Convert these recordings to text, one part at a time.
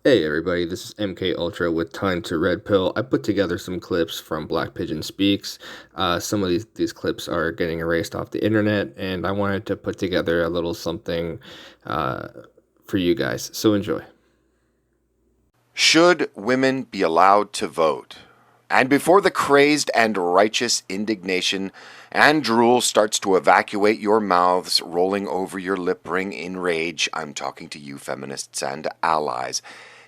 Hey everybody, this is MK Ultra with Time to Red Pill. I put together some clips from Black Pigeon Speaks. Some of these clips are getting erased off the internet, and I wanted to put together a little something uh, for you guys. So enjoy. Should women be allowed to vote? And before the crazed and righteous indignation and drool starts to evacuate your mouths, rolling over your lip ring in rage, I'm talking to you feminists and allies.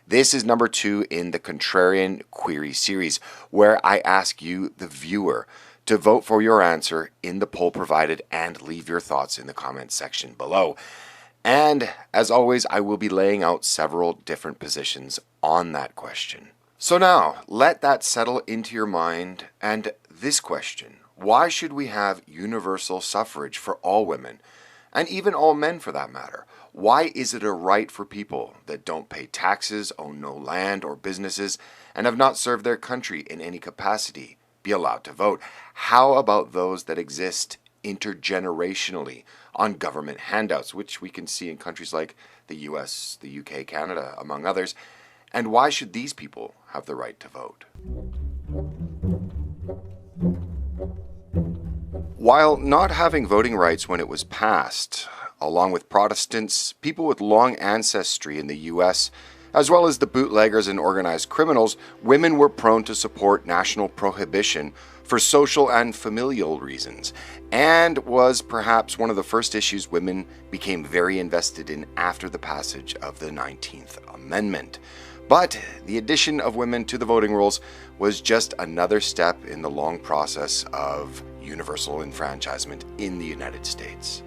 This is number 2 in the Contrarian Query series, where I ask you, the viewer, to vote for your answer in the poll provided and leave your thoughts in the comments section below. And as always, I will be laying out several different positions on that question. So now, let that settle into your mind. And this question: why should we have universal suffrage for all women, and even all men for that matter? Why is it a right for people that don't pay taxes, own no land or businesses, and have not served their country in any capacity be allowed to vote? How about those that exist intergenerationally on government handouts, which we can see in countries like the US, the UK, Canada, among others? And why should these people have the right to vote? While not having voting rights when it was passed, along with Protestants, people with long ancestry in the US, as well as the bootleggers and organized criminals, women were prone to support national prohibition for social and familial reasons, and was perhaps one of the first issues women became very invested in after the passage of the 19th Amendment. But the addition of women to the voting rolls was just another step in the long process of universal enfranchisement in the United States.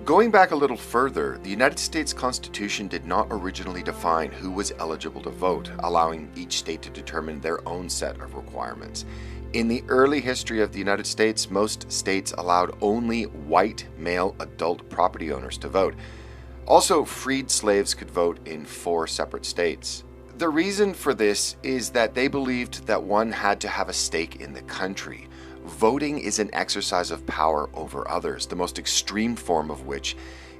Going back a little further, the United States Constitution did not originally define who was eligible to vote, allowing each state to determine their own set of requirements. In the early history of the United States, most states allowed only white male adult property owners to vote. Also, freed slaves could vote in 4 separate states. The reason for this is that they believed that one had to have a stake in the country. Voting is an exercise of power over others, the most extreme form of which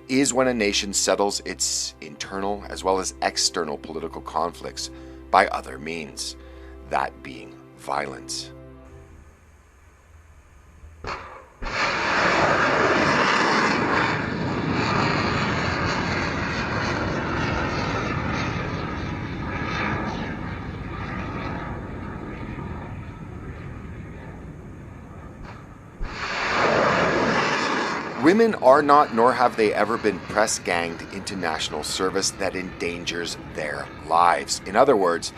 is when a nation settles its internal as well as external political conflicts by other means, that being violence. Women are not, nor have they ever been, press ganged into national service that endangers their lives. In other words,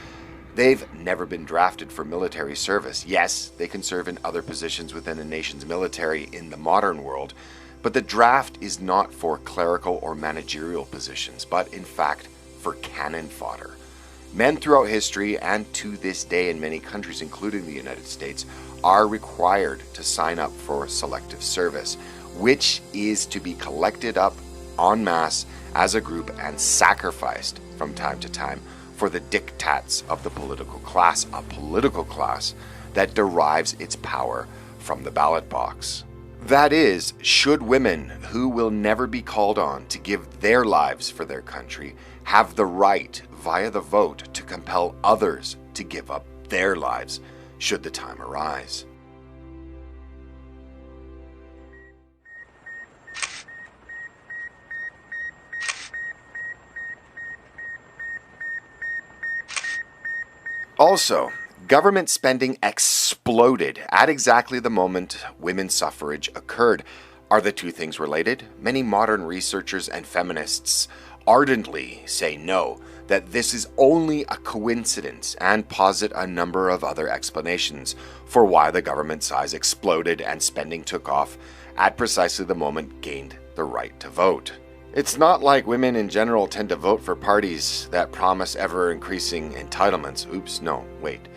they've never been drafted for military service. Yes, they can serve in other positions within a nation's military in the modern world, but the draft is not for clerical or managerial positions, but in fact for cannon fodder. Men throughout history and to this day in many countries, including the United States, are required to sign up for selective service, which is to be collected up en masse as a group and sacrificed from time to time for the diktats of the political class, a political class that derives its power from the ballot box. That is, should women who will never be called on to give their lives for their country have the right, via the vote, to compel others to give up their lives, should the time arise? Also, government spending exploded at exactly the moment women's suffrage occurred. Are the two things related? Many modern researchers and feminists ardently say no, that this is only a coincidence, and posit a number of other explanations for why the government size exploded and spending took off at precisely the moment gained the right to vote. It's not like women in general tend to vote for parties that promise ever-increasing entitlements. Oops, no, wait.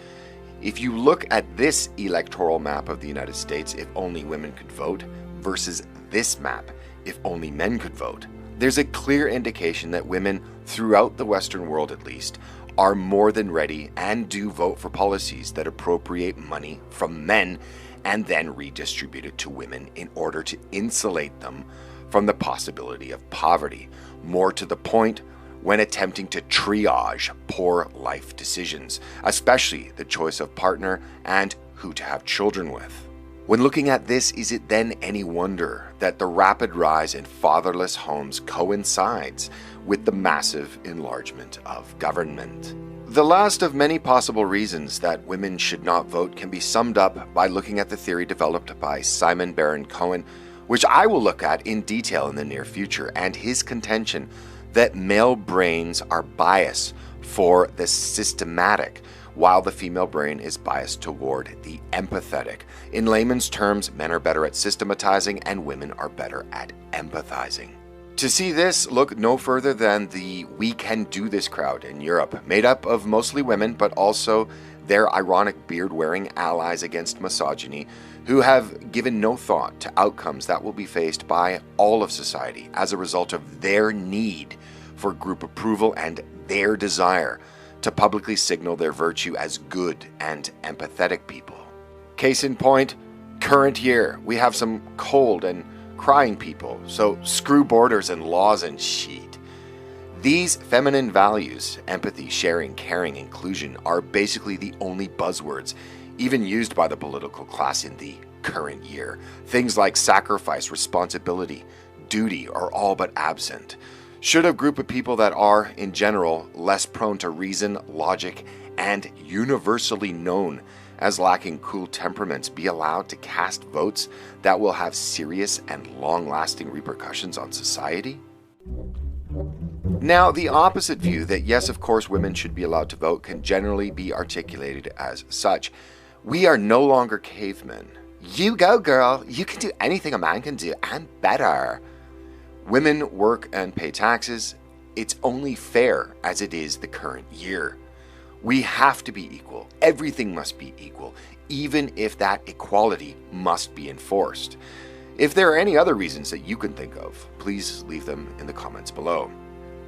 If you look at this electoral map of the United States, if only women could vote, versus this map, if only men could vote, there's a clear indication that women, throughout the Western world at least, are more than ready and do vote for policies that appropriate money from men and then redistribute it to women in order to insulate them from the possibility of poverty. More to the point, when attempting to triage poor life decisions, especially the choice of partner and who to have children with. When looking at this, is it then any wonder that the rapid rise in fatherless homes coincides with the massive enlargement of government? The last of many possible reasons that women should not vote can be summed up by looking at the theory developed by Simon Baron-Cohen, which I will look at in detail in the near future, and his contention that male brains are biased for the systematic, while the female brain is biased toward the empathetic. In layman's terms, men are better at systematizing and women are better at empathizing. To see this, look no further than the We Can Do This crowd in Europe, made up of mostly women, but also their ironic beard-wearing allies against misogyny, who have given no thought to outcomes that will be faced by all of society as a result of their need for group approval and their desire to publicly signal their virtue as good and empathetic people. Case in point, current year, we have some cold and crying people, so screw borders and laws and shit. These feminine values, empathy, sharing, caring, inclusion, are basically the only buzzwords even used by the political class in the current year. Things like sacrifice, responsibility, duty are all but absent. Should a group of people that are, in general, less prone to reason, logic, and universally known as lacking cool temperaments be allowed to cast votes that will have serious and long-lasting repercussions on society? Now, the opposite view that yes, of course, women should be allowed to vote can generally be articulated as such. We are no longer cavemen. You go, girl. You can do anything a man can do and better. Women work and pay taxes. It's only fair as it is the current year. We have to be equal. Everything must be equal, even if that equality must be enforced. If there are any other reasons that you can think of, please leave them in the comments below.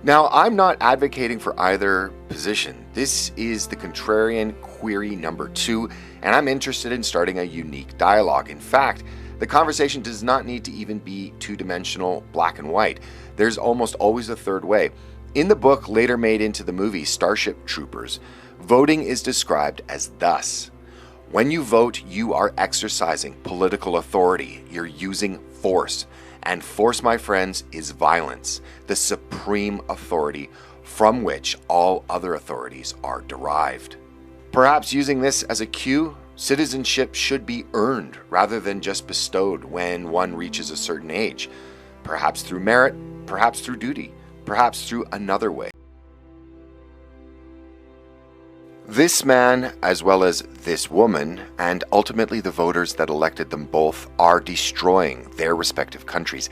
Now, I'm not advocating for either position. This is the contrarian query number 2, and I'm interested in starting a unique dialogue. In fact, the conversation does not need to even be two-dimensional, black and white. There's almost always a third way. In the book, later made into the movie Starship Troopers, voting is described as thus. When you vote, you are exercising political authority. You're using force. And force, my friends, is violence, the supreme authority from which all other authorities are derived. Perhaps using this as a cue, citizenship should be earned rather than just bestowed when one reaches a certain age. Perhaps through merit, perhaps through duty, perhaps through another way. This man, as well as this woman, and ultimately the voters that elected them both, are destroying their respective countries,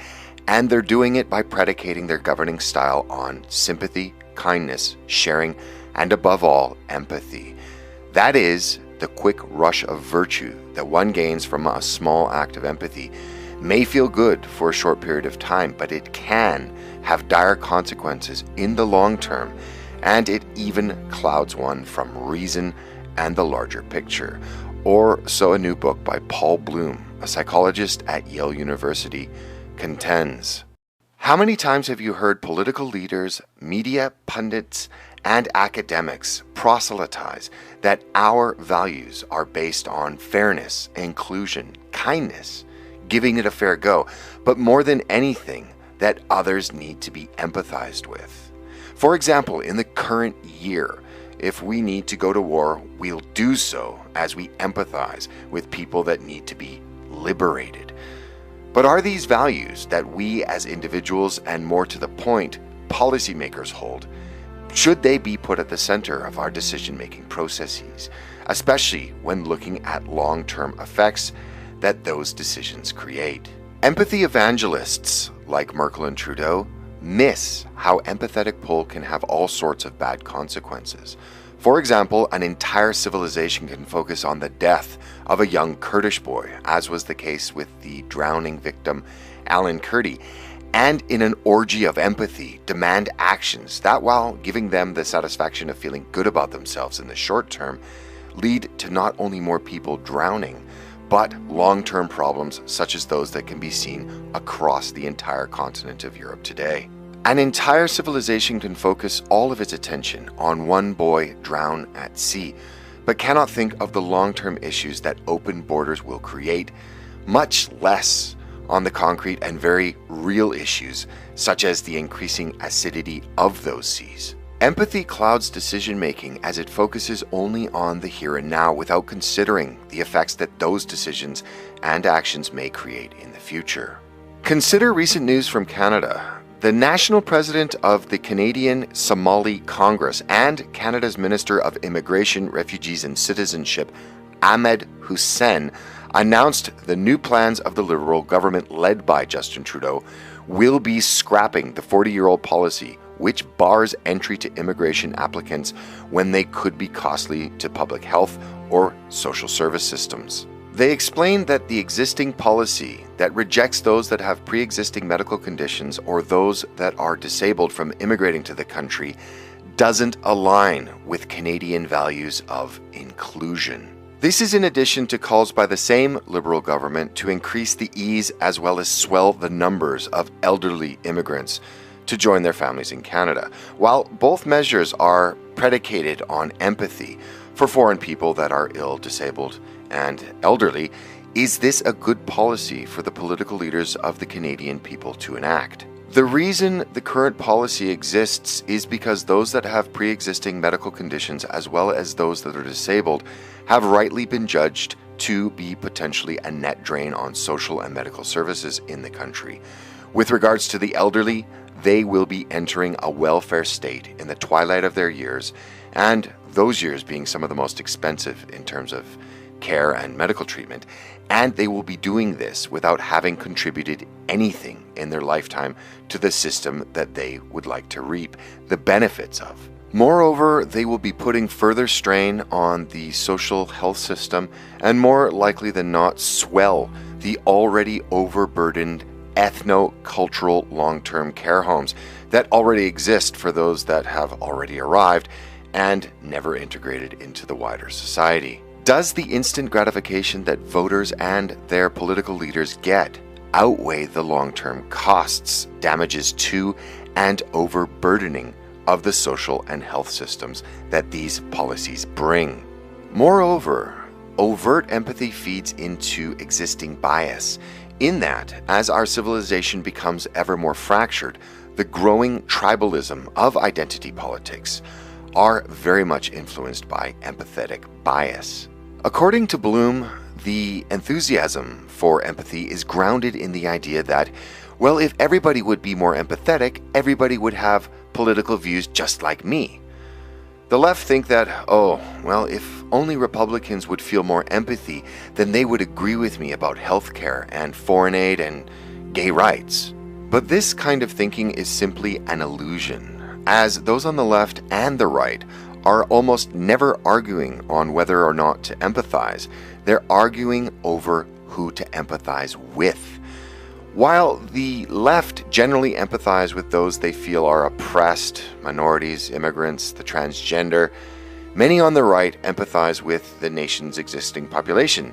and they're doing it by predicating their governing style on sympathy, kindness, sharing, and above all, empathy. That is, the quick rush of virtue that one gains from a small act of empathy may feel good for a short period of time, but it can have dire consequences in the long term, and it even clouds one from reason and the larger picture. Or so a new book by Paul Bloom, a psychologist at Yale University, contends. How many times have you heard political leaders, media pundits, and academics proselytize that our values are based on fairness, inclusion, kindness, giving it a fair go, but more than anything, that others need to be empathized with? For example, in the current year, if we need to go to war, we'll do so as we empathize with people that need to be liberated. But are these values that we as individuals, and more to the point, policymakers hold, should they be put at the center of our decision-making processes, especially when looking at long-term effects that those decisions create? Empathy evangelists like Merkel and Trudeau miss how empathetic pull can have all sorts of bad consequences. For example, an entire civilization can focus on the death of a young Kurdish boy, as was the case with the drowning victim Alan Kurdi, and in an orgy of empathy, demand actions that, while giving them the satisfaction of feeling good about themselves in the short term, lead to not only more people drowning, but long-term problems such as those that can be seen across the entire continent of Europe today. An entire civilization can focus all of its attention on one boy drowned at sea, but cannot think of the long-term issues that open borders will create, much less on the concrete and very real issues, such as the increasing acidity of those seas. Empathy clouds decision-making as it focuses only on the here and now without considering the effects that those decisions and actions may create in the future. Consider recent news from Canada. The national president of the Canadian Somali Congress and Canada's Minister of Immigration, Refugees and Citizenship, Ahmed Hussein, announced the new plans of the Liberal government led by Justin Trudeau will be scrapping the 40-year-old policy which bars entry to immigration applicants when they could be costly to public health or social service systems. They explained that the existing policy that rejects those that have pre-existing medical conditions or those that are disabled from immigrating to the country doesn't align with Canadian values of inclusion. This is in addition to calls by the same Liberal government to increase the ease as well as swell the numbers of elderly immigrants to join their families in Canada. While both measures are predicated on empathy for foreign people that are ill, disabled, and elderly, is this a good policy for the political leaders of the Canadian people to enact? The reason the current policy exists is because those that have pre-existing medical conditions as well as those that are disabled have rightly been judged to be potentially a net drain on social and medical services in the country. With regards to the elderly, they will be entering a welfare state in the twilight of their years, and those years being some of the most expensive in terms of care and medical treatment, and they will be doing this without having contributed anything in their lifetime to the system that they would like to reap the benefits of. Moreover, they will be putting further strain on the social health system and more likely than not swell the already overburdened ethno-cultural long-term care homes that already exist for those that have already arrived and never integrated into the wider society. Does the instant gratification that voters and their political leaders get outweigh the long-term costs, damages to, and overburdening of the social and health systems that these policies bring? Moreover, overt empathy feeds into existing bias, in that, as our civilization becomes ever more fractured, the growing tribalism of identity politics are very much influenced by empathetic bias. According to Bloom, the enthusiasm for empathy is grounded in the idea that, well, if everybody would be more empathetic, everybody would have political views just like me. The left think that, oh, well, if only Republicans would feel more empathy, then they would agree with me about healthcare and foreign aid and gay rights. But this kind of thinking is simply an illusion, as those on the left and the right are almost never arguing on whether or not to empathize. They're arguing over who to empathize with. While the left generally empathize with those they feel are oppressed, minorities, immigrants, the transgender, many on the right empathize with the nation's existing population.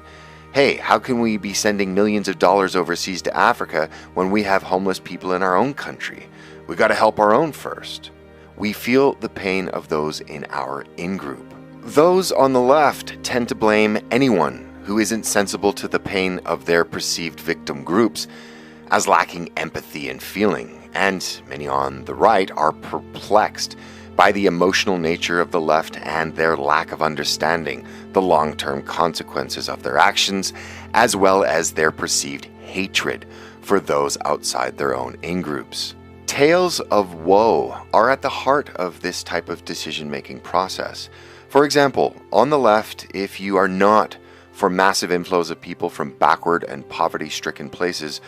Hey, how can we be sending millions of dollars overseas to Africa when we have homeless people in our own country? We got to help our own first. We feel the pain of those in our in-group. Those on the left tend to blame anyone who isn't sensible to the pain of their perceived victim groups as lacking empathy and feeling, and many on the right are perplexed by the emotional nature of the left and their lack of understanding the long-term consequences of their actions, as well as their perceived hatred for those outside their own in-groups. Tales of woe are at the heart of this type of decision-making process. For example, on the left, if you are not for massive inflows of people from backward and poverty-stricken places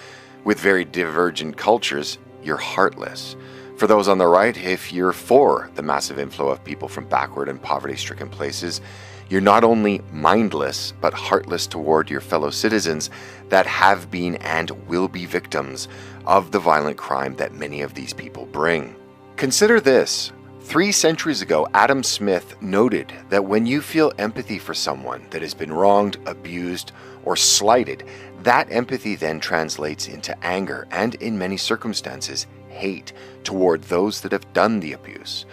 with very divergent cultures, you're heartless. For those on the right, if you're for the massive inflow of people from backward and poverty-stricken places, you're not only mindless, but heartless toward your fellow citizens that have been and will be victims of the violent crime that many of these people bring. Consider this. 3 centuries ago, Adam Smith noted that when you feel empathy for someone that has been wronged, abused, or slighted, that empathy then translates into anger and, in many circumstances, hate toward those that have done the abuse.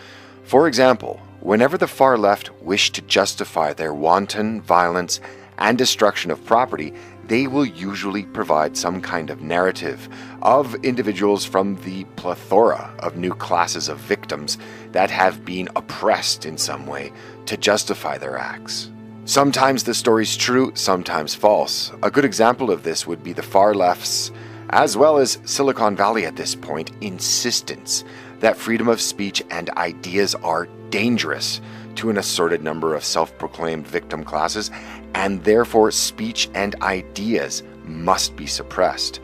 For example, whenever the far left wish to justify their wanton violence and destruction of property, they will usually provide some kind of narrative of individuals from the plethora of new classes of victims that have been oppressed in some way to justify their acts. Sometimes the story's true, sometimes false. A good example of this would be the far left's, as well as Silicon Valley at this point, insistence that freedom of speech and ideas are dangerous to an assorted number of self-proclaimed victim classes, and therefore speech and ideas must be suppressed.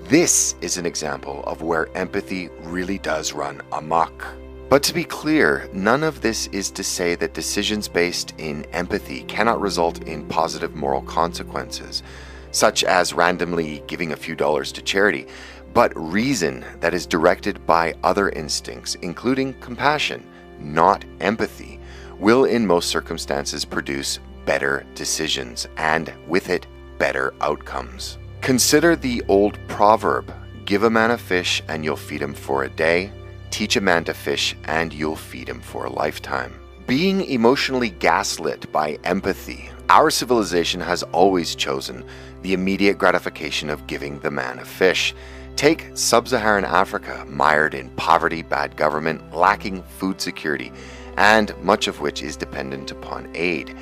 This is an example of where empathy really does run amok. But to be clear, none of this is to say that decisions based in empathy cannot result in positive moral consequences, such as randomly giving a few dollars to charity, but reason that is directed by other instincts, including compassion, not empathy, will in most circumstances produce better decisions and, with it, better outcomes. Consider the old proverb, "Give a man a fish and you'll feed him for a day. Teach a man to fish and you'll feed him for a lifetime." Being emotionally gaslit by empathy, our civilization has always chosen the immediate gratification of giving the man a fish. Take sub-Saharan Africa, mired in poverty, bad government, lacking food security, and much of which is dependent upon aid.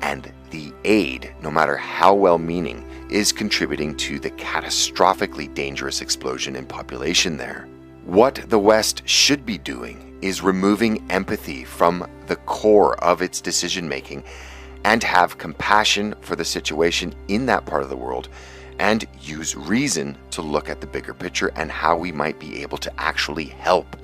And the aid, no matter how well-meaning, is contributing to the catastrophically dangerous explosion in population there. What the West should be doing is removing empathy from the core of its decision-making and have compassion for the situation in that part of the world and use reason to look at the bigger picture and how we might be able to actually help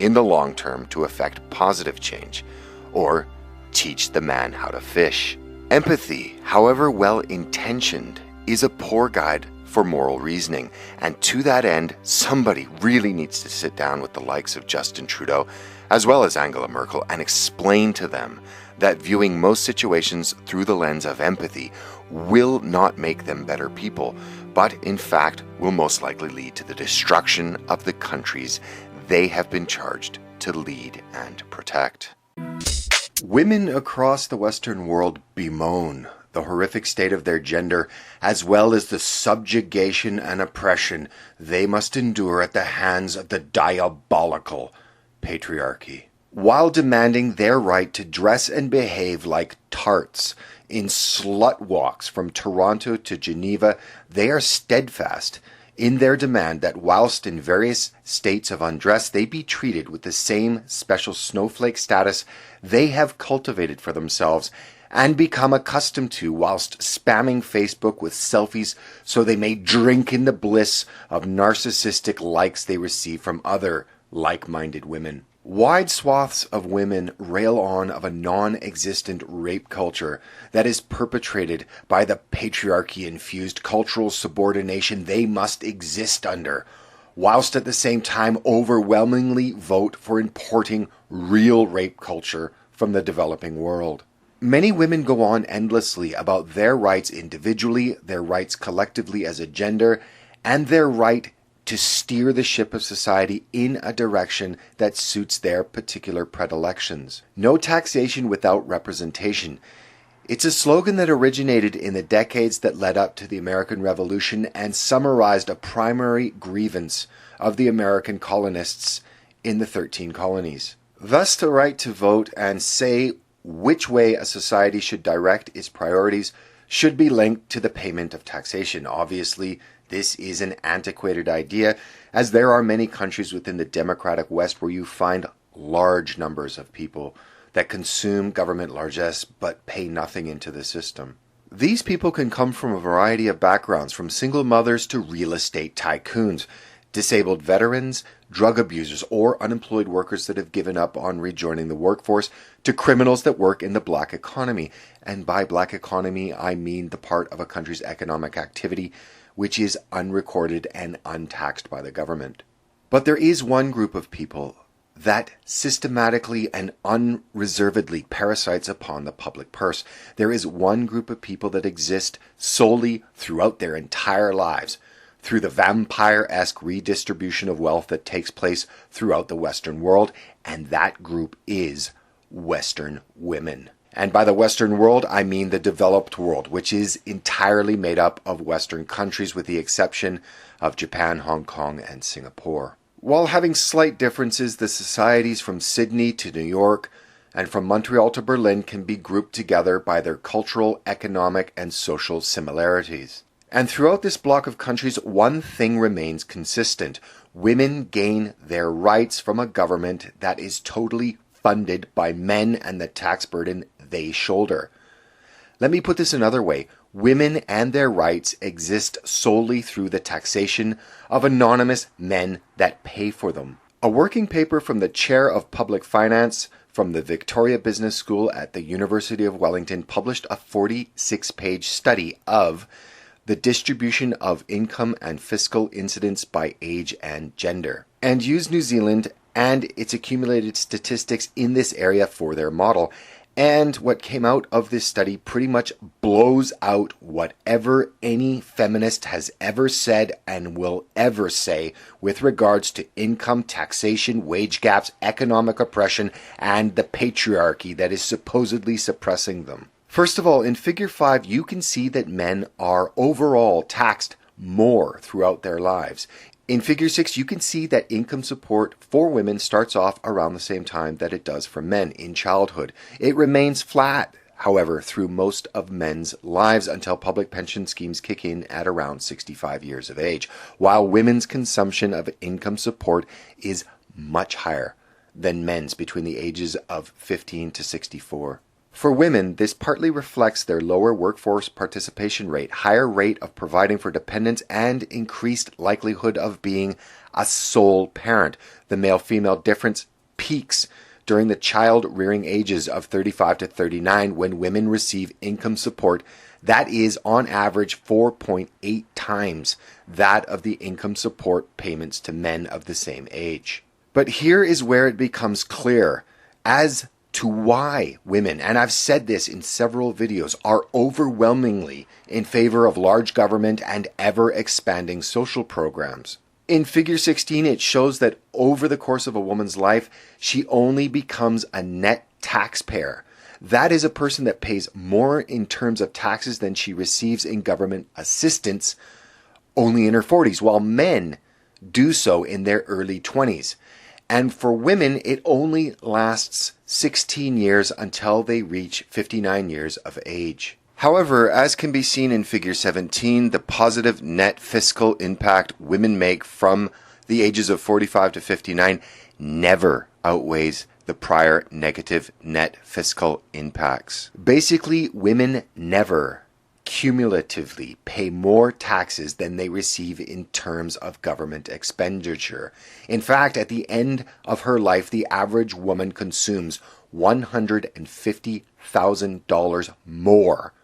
in the long term to effect positive change, or teach the man how to fish. Empathy, however well-intentioned, is a poor guide for moral reasoning, and to that end, somebody really needs to sit down with the likes of Justin Trudeau, as well as Angela Merkel, and explain to them that viewing most situations through the lens of empathy will not make them better people, but in fact will most likely lead to the destruction of the countries they have been charged to lead and protect. Women across the Western world bemoan the horrific state of their gender, as well as the subjugation and oppression they must endure at the hands of the diabolical patriarchy, while demanding their right to dress and behave like tarts in slut walks from Toronto to Geneva. They are steadfast in their demand that whilst in various states of undress, they be treated with the same special snowflake status they have cultivated for themselves and become accustomed to whilst spamming Facebook with selfies so they may drink in the bliss of narcissistic likes they receive from other like-minded women. Wide swaths of women rail on of a non-existent rape culture that is perpetrated by the patriarchy-infused cultural subordination they must exist under, whilst at the same time overwhelmingly vote for importing real rape culture from the developing world. Many women go on endlessly about their rights individually, their rights collectively as a gender, and their right to steer the ship of society in a direction that suits their particular predilections. No taxation without representation. It's a slogan that originated in the decades that led up to the American Revolution and summarized a primary grievance of the American colonists in the 13 colonies. Thus, the right to vote and say which way a society should direct its priorities should be linked to the payment of taxation. Obviously, this is an antiquated idea, as there are many countries within the democratic West where you find large numbers of people that consume government largesse but pay nothing into the system. These people can come from a variety of backgrounds, from single mothers to real estate tycoons, disabled veterans, drug abusers, or unemployed workers that have given up on rejoining the workforce, to criminals that work in the black economy. And by black economy, I mean the part of a country's economic activity which is unrecorded and untaxed by the government. But there is one group of people that systematically and unreservedly parasites upon the public purse. There is one group of people that exist solely throughout their entire lives through the vampire-esque redistribution of wealth that takes place throughout the Western world, and that group is Western women. And by the Western world, I mean the developed world, which is entirely made up of Western countries with the exception of Japan, Hong Kong, and Singapore. While having slight differences, the societies from Sydney to New York and from Montreal to Berlin can be grouped together by their cultural, economic, and social similarities. And throughout this block of countries, one thing remains consistent. Women gain their rights from a government that is totally funded by men and the tax burden they shoulder. Let me put this another way. Women and their rights exist solely through the taxation of anonymous men that pay for them. A working paper from the Chair of Public Finance from the Victoria Business School at the University of Wellington published a 46-page study of the distribution of income and fiscal incidence by age and gender, and used New Zealand and its accumulated statistics in this area for their model. And what came out of this study pretty much blows out whatever any feminist has ever said and will ever say with regards to income, taxation, wage gaps, economic oppression, and the patriarchy that is supposedly suppressing them. First of all, in Figure 5, you can see that men are overall taxed more throughout their lives. In Figure 6, you can see that income support for women starts off around the same time that it does for men in childhood. It remains flat, however, through most of men's lives until public pension schemes kick in at around 65 years of age, while women's consumption of income support is much higher than men's between the ages of 15 to 64. For women, this partly reflects their lower workforce participation rate, higher rate of providing for dependents, and increased likelihood of being a sole parent. The male-female difference peaks during the child-rearing ages of 35 to 39 when women receive income support. That is, on average, 4.8 times that of the income support payments to men of the same age. But here is where it becomes clear as to why women, and I've said this in several videos, are overwhelmingly in favor of large government and ever-expanding social programs. In Figure 16, it shows that over the course of a woman's life, she only becomes a net taxpayer. That is a person that pays more in terms of taxes than she receives in government assistance only in her 40s, while men do so in their early 20s. And for women, it only lasts 16 years until they reach 59 years of age. However, as can be seen in Figure 17, the positive net fiscal impact women make from the ages of 45 to 59 never outweighs the prior negative net fiscal impacts. Basically, women never cumulatively pay more taxes than they receive in terms of government expenditure. In fact, at the end of her life, the average woman consumes $150,000 more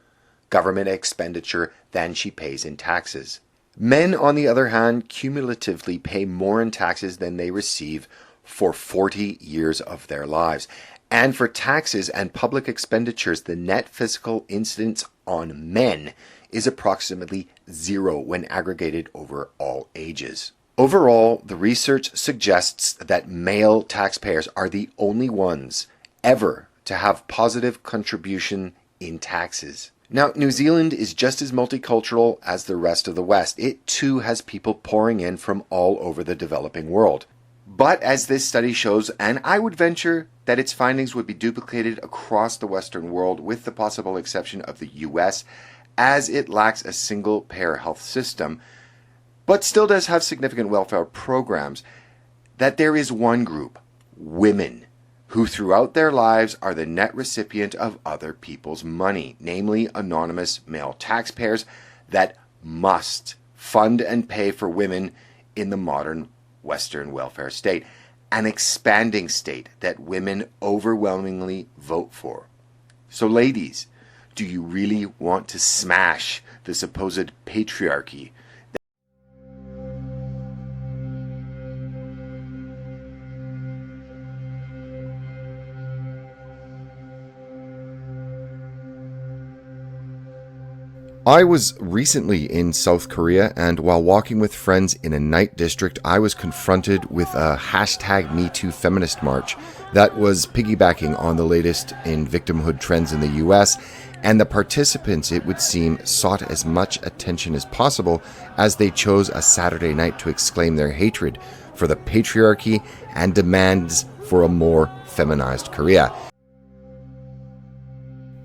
government expenditure than she pays in taxes. Men, on the other hand, cumulatively pay more in taxes than they receive for 40 years of their lives. And for taxes and public expenditures, the net fiscal incidence on men is approximately zero when aggregated over all ages. Overall, the research suggests that male taxpayers are the only ones ever to have positive contribution in taxes. Now, New Zealand is just as multicultural as the rest of the West. It too has people pouring in from all over the developing world. But as this study shows, and I would venture that its findings would be duplicated across the Western world with the possible exception of the US, as it lacks a single-payer health system, but still does have significant welfare programs, that there is one group, women, who throughout their lives are the net recipient of other people's money, namely anonymous male taxpayers that must fund and pay for women in the modern Western welfare state, an expanding state that women overwhelmingly vote for. So ladies, do you really want to smash the supposed patriarchy? I was recently in South Korea, and while walking with friends in a night district, I was confronted with a hashtag #MeToo feminist march that was piggybacking on the latest in victimhood trends in the US, and the participants, it would seem, sought as much attention as possible as they chose a Saturday night to exclaim their hatred for the patriarchy and demands for a more feminized Korea.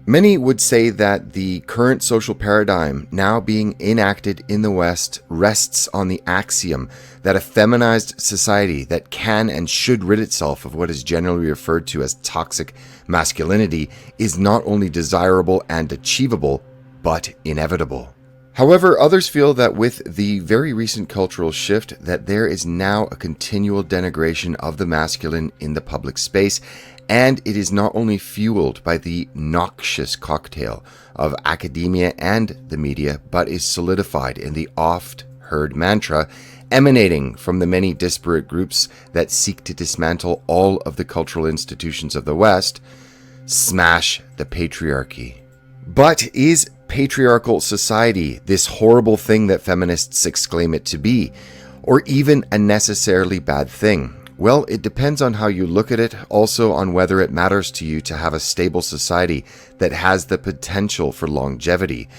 Many would say that the current social paradigm now being enacted in the West rests on the axiom that a feminized society that can and should rid itself of what is generally referred to as toxic masculinity is not only desirable and achievable, but inevitable. However, others feel that with the very recent cultural shift, that there is now a continual denigration of the masculine in the public space, and it is not only fueled by the noxious cocktail of academia and the media, but is solidified in the oft-heard mantra emanating from the many disparate groups that seek to dismantle all of the cultural institutions of the West: smash the patriarchy. But is patriarchal society this horrible thing that feminists exclaim it to be, or even a necessarily bad thing? Well, it depends on how you look at it, also on whether it matters to you to have a stable society that has the potential for longevity.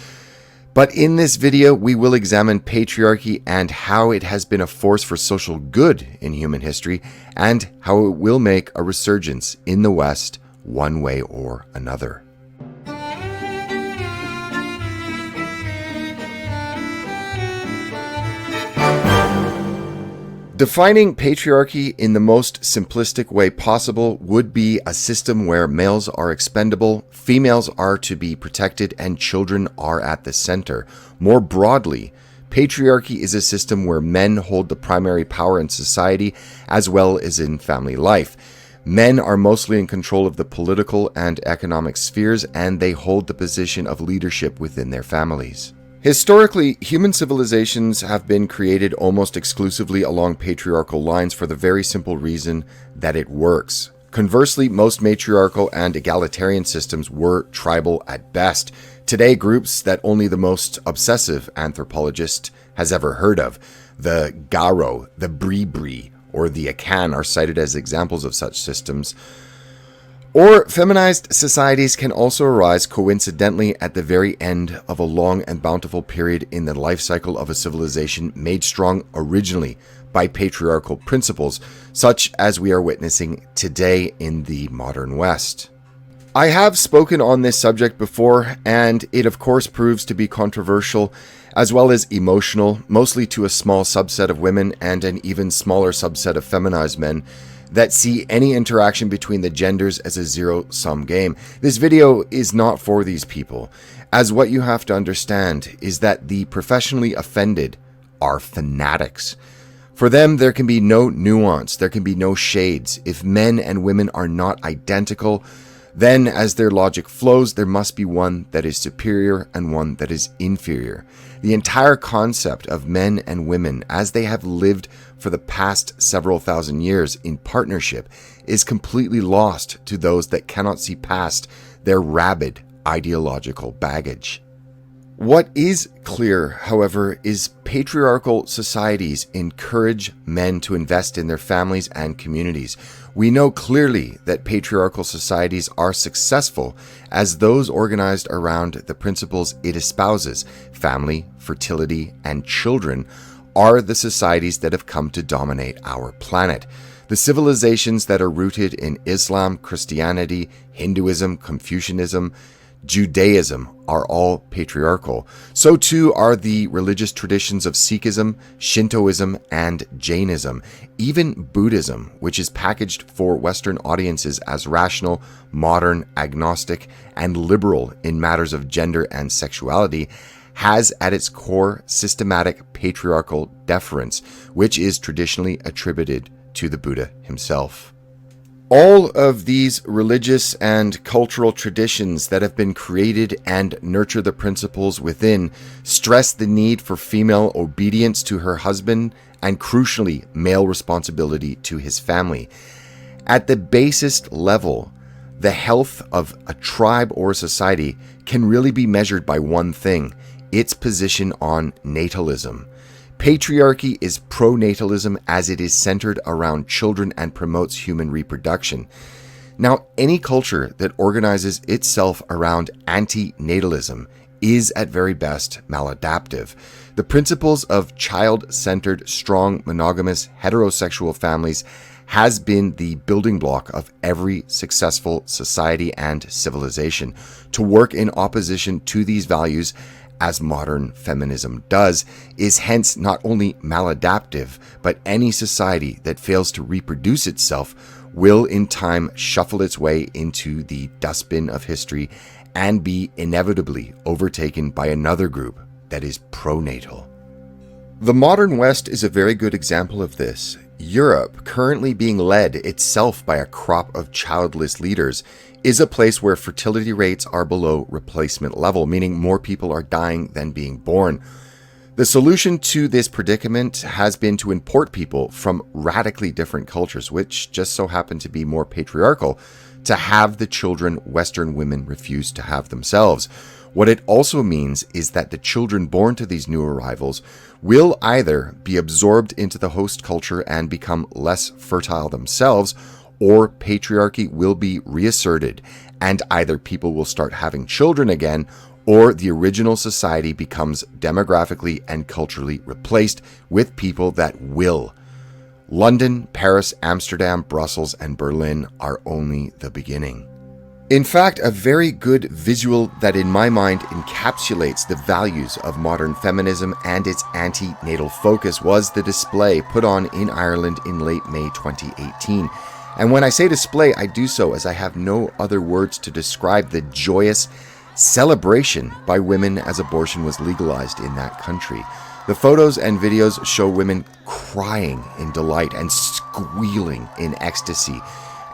But in this video, we will examine patriarchy and how it has been a force for social good in human history, and how it will make a resurgence in the West one way or another. Defining patriarchy in the most simplistic way possible would be a system where males are expendable, females are to be protected, and children are at the center. More broadly, patriarchy is a system where men hold the primary power in society as well as in family life. Men are mostly in control of the political and economic spheres, and they hold the position of leadership within their families. Historically, human civilizations have been created almost exclusively along patriarchal lines for the very simple reason that it works. Conversely, most matriarchal and egalitarian systems were tribal at best. Today, groups that only the most obsessive anthropologist has ever heard of, the Garo, the Bribri, or the Akan, are cited as examples of such systems. Or feminized societies can also arise coincidentally at the very end of a long and bountiful period in the life cycle of a civilization made strong originally by patriarchal principles, such as we are witnessing today in the modern West. I have spoken on this subject before, and it of course proves to be controversial as well as emotional, mostly to a small subset of women and an even smaller subset of feminized men that see any interaction between the genders as a zero-sum game. This video is not for these people, as what you have to understand is that the professionally offended are fanatics. For them, there can be no nuance, there can be no shades. If men and women are not identical, then as their logic flows, there must be one that is superior and one that is inferior. The entire concept of men and women, as they have lived for the past several thousand years in partnership, is completely lost to those that cannot see past their rabid ideological baggage. What is clear, however, is patriarchal societies encourage men to invest in their families and communities. We know clearly that patriarchal societies are successful as those organized around the principles it espouses: family, fertility, and children are the societies that have come to dominate our planet. The civilizations that are rooted in Islam, Christianity, Hinduism, Confucianism, Judaism are all patriarchal. So too are the religious traditions of Sikhism, Shintoism, and Jainism. Even Buddhism, which is packaged for Western audiences as rational, modern, agnostic, and liberal in matters of gender and sexuality, has at its core systematic patriarchal deference, which is traditionally attributed to the Buddha himself. All of these religious and cultural traditions that have been created and nurture the principles within stress the need for female obedience to her husband and, crucially, male responsibility to his family. At the basest level, the health of a tribe or society can really be measured by one thing: its position on natalism. Patriarchy is pronatalism as it is centered around children and promotes human reproduction. Now, any culture that organizes itself around anti-natalism is at very best maladaptive. The principles of child-centered, strong, monogamous, heterosexual families has been the building block of every successful society and civilization. To work in opposition to these values, as modern feminism does, is hence not only maladaptive, but any society that fails to reproduce itself will in time shuffle its way into the dustbin of history and be inevitably overtaken by another group that is pronatal. The modern West is a very good example of this. Europe, currently being led itself by a crop of childless leaders, is a place where fertility rates are below replacement level, meaning more people are dying than being born. The solution to this predicament has been to import people from radically different cultures, which just so happen to be more patriarchal, to have the children Western women refuse to have themselves. What it also means is that the children born to these new arrivals will either be absorbed into the host culture and become less fertile themselves, or patriarchy will be reasserted, and either people will start having children again, or the original society becomes demographically and culturally replaced with people that will. London, Paris, Amsterdam, Brussels, and Berlin are only the beginning. In fact, a very good visual that in my mind encapsulates the values of modern feminism and its anti-natal focus was the display put on in Ireland in late May 2018. And when I say display, I do so as I have no other words to describe the joyous celebration by women as abortion was legalized in that country. The photos and videos show women crying in delight and squealing in ecstasy,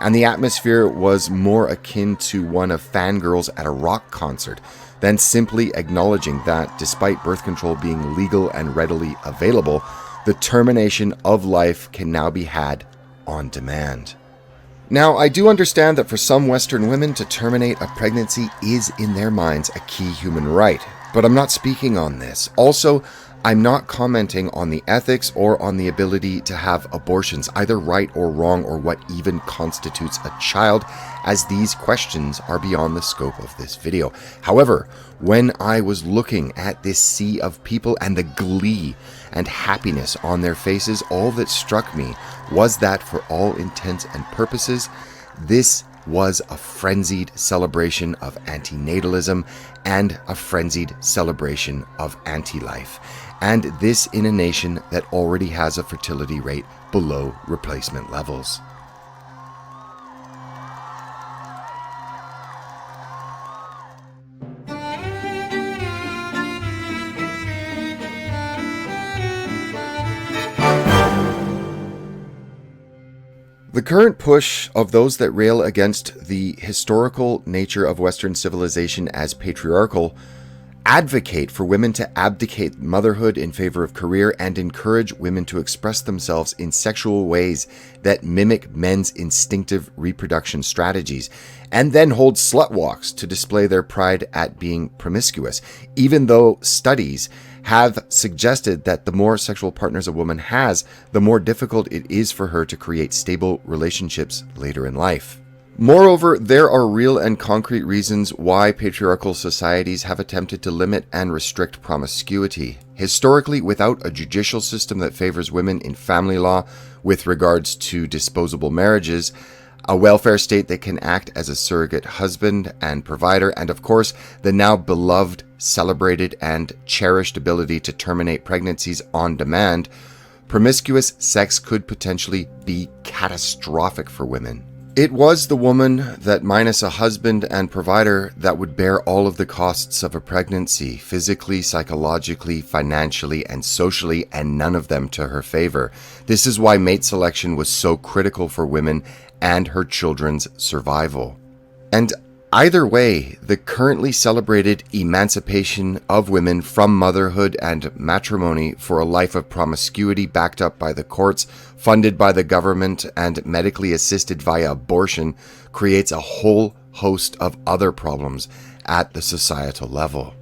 and the atmosphere was more akin to one of fangirls at a rock concert than simply acknowledging that, despite birth control being legal and readily available, the termination of life can now be had on demand. Now, I do understand that for some Western women to terminate a pregnancy is, in their minds, a key human right, but I'm not speaking on this. Also, I'm not commenting on the ethics or on the ability to have abortions, either right or wrong, or what even constitutes a child, as these questions are beyond the scope of this video. However, when I was looking at this sea of people and the glee and happiness on their faces, all that struck me was that for all intents and purposes, this was a frenzied celebration of antinatalism and a frenzied celebration of anti-life. And this in a nation that already has a fertility rate below replacement levels. The current push of those that rail against the historical nature of Western civilization as patriarchal advocate for women to abdicate motherhood in favor of career and encourage women to express themselves in sexual ways that mimic men's instinctive reproduction strategies, and then hold slut walks to display their pride at being promiscuous, even though studies have suggested that the more sexual partners a woman has, the more difficult it is for her to create stable relationships later in life. Moreover, there are real and concrete reasons why patriarchal societies have attempted to limit and restrict promiscuity. Historically, without a judicial system that favors women in family law with regards to disposable marriages, a welfare state that can act as a surrogate husband and provider, and of course, the now beloved, celebrated, and cherished ability to terminate pregnancies on demand, promiscuous sex could potentially be catastrophic for women. It was the woman that, minus a husband and provider, that would bear all of the costs of a pregnancy, physically, psychologically, financially, and socially, and none of them to her favor. This is why mate selection was so critical for women and her children's survival. And either way, the currently celebrated emancipation of women from motherhood and matrimony for a life of promiscuity backed up by the courts, funded by the government, and medically assisted via abortion creates a whole host of other problems at the societal level.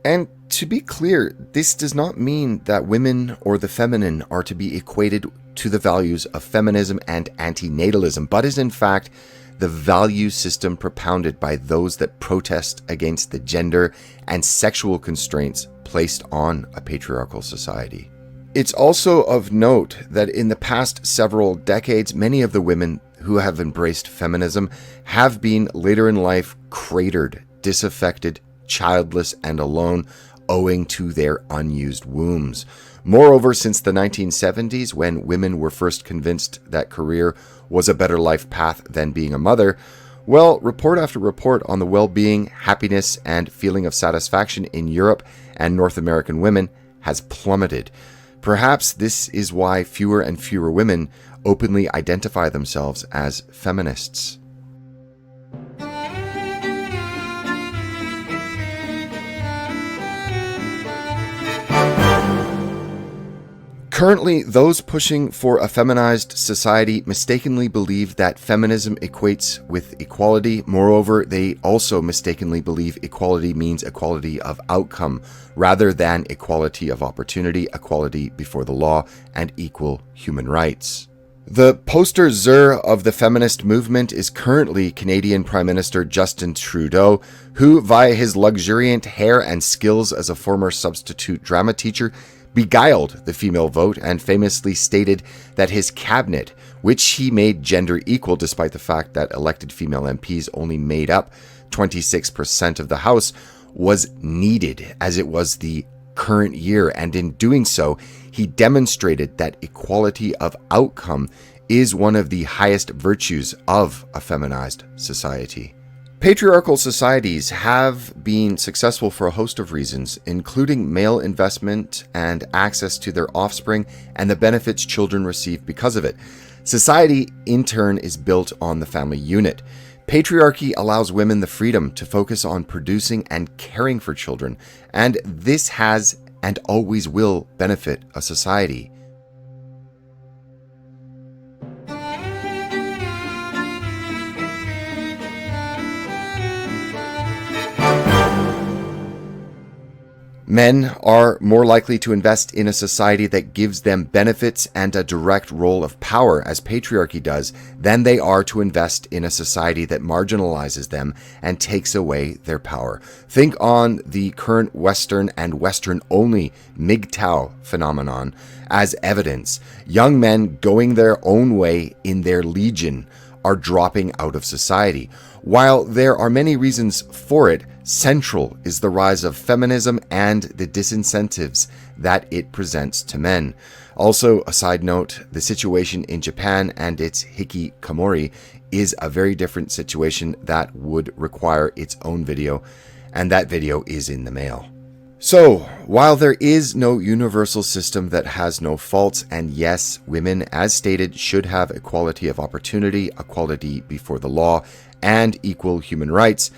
And to be clear, this does not mean that women or the feminine are to be equated to the values of feminism and antinatalism, but is in fact the value system propounded by those that protest against the gender and sexual constraints placed on a patriarchal society. It's also of note that in the past several decades, many of the women who have embraced feminism have been later in life cratered, disaffected, childless, and alone, owing to their unused wombs. Moreover, since the 1970s, when women were first convinced that career was a better life path than being a mother, well, report after report on the well-being, happiness, and feeling of satisfaction in Europe and North American women has plummeted. Perhaps this is why fewer and fewer women openly identify themselves as feminists. Currently, those pushing for a feminized society mistakenly believe that feminism equates with equality. Moreover, they also mistakenly believe equality means equality of outcome, rather than equality of opportunity, equality before the law, and equal human rights. The poster zir of the feminist movement is currently Canadian Prime Minister Justin Trudeau, who, via his luxuriant hair and skills as a former substitute drama teacher, beguiled the female vote and famously stated that his cabinet, which he made gender equal despite the fact that elected female MPs only made up 26% of the House, was needed as it was the current year. And in doing so, he demonstrated that equality of outcome is one of the highest virtues of a feminized society. Patriarchal societies have been successful for a host of reasons, including male investment and access to their offspring and the benefits children receive because of it. Society, in turn, is built on the family unit. Patriarchy allows women the freedom to focus on producing and caring for children, and this has and always will benefit a society. Men are more likely to invest in a society that gives them benefits and a direct role of power, as patriarchy does, than they are to invest in a society that marginalizes them and takes away their power. Think on the current Western and Western-only MGTOW phenomenon as evidence. Young men going their own way in their legion are dropping out of society. While there are many reasons for it, central is the rise of feminism and the disincentives that it presents to men. Also, a side note, the situation in Japan and its hikikomori is a very different situation that would require its own video, and that video is in the mail. So, while there is no universal system that has no faults, and yes, women, as stated, should have equality of opportunity, equality before the law, and equal human rights,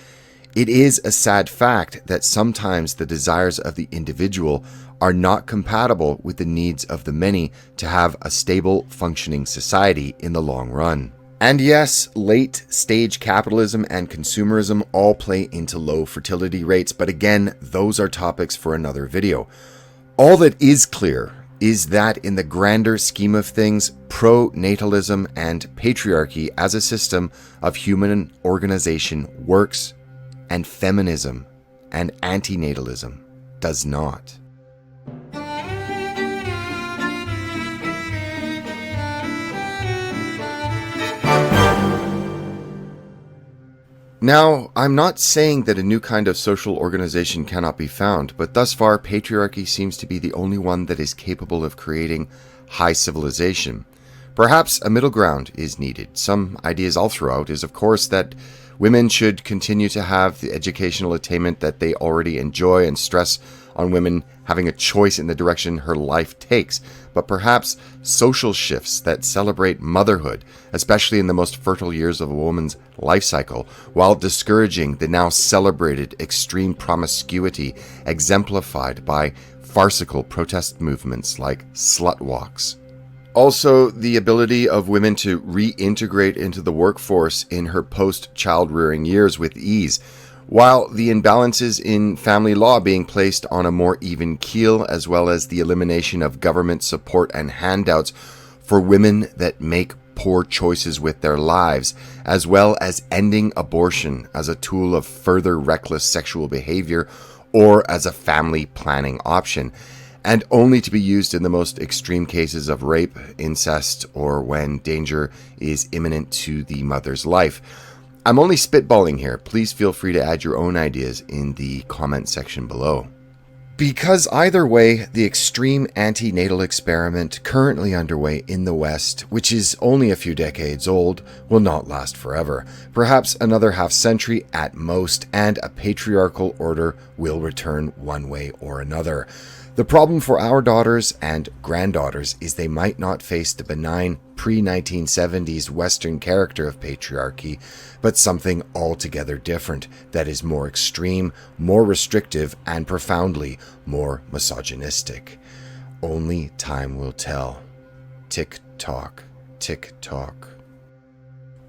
it is a sad fact that sometimes the desires of the individual are not compatible with the needs of the many to have a stable, functioning society in the long run. And yes, late-stage capitalism and consumerism all play into low fertility rates, but again, those are topics for another video. All that is clear is that in the grander scheme of things, pro-natalism and patriarchy as a system of human organization works, and feminism and antinatalism does not. Now, I'm not saying that a new kind of social organization cannot be found, but thus far patriarchy seems to be the only one that is capable of creating high civilization. Perhaps a middle ground is needed. Some ideas I'll throw out is, of course, that women should continue to have the educational attainment that they already enjoy and stress on women having a choice in the direction her life takes, but perhaps social shifts that celebrate motherhood, especially in the most fertile years of a woman's life cycle, while discouraging the now celebrated extreme promiscuity exemplified by farcical protest movements like slut walks. Also, the ability of women to reintegrate into the workforce in her post-child-rearing years with ease. while the imbalances in family law being placed on a more even keel, as well as the elimination of government support and handouts for women that make poor choices with their lives, as well as ending abortion as a tool of further reckless sexual behavior or as a family planning option, and only to be used in the most extreme cases of rape, incest, or when danger is imminent to the mother's life. I'm only spitballing here. Please feel free to add your own ideas in the comment section below. Because either way, the extreme antenatal experiment currently underway in the West, which is only a few decades old, will not last forever. Perhaps another half century at most, and a patriarchal order will return one way or another. The problem for our daughters and granddaughters is they might not face the benign pre-1970s Western character of patriarchy, but something altogether different that is more extreme, more restrictive, and profoundly more misogynistic. Only time will tell. Tick-tock, tick-tock.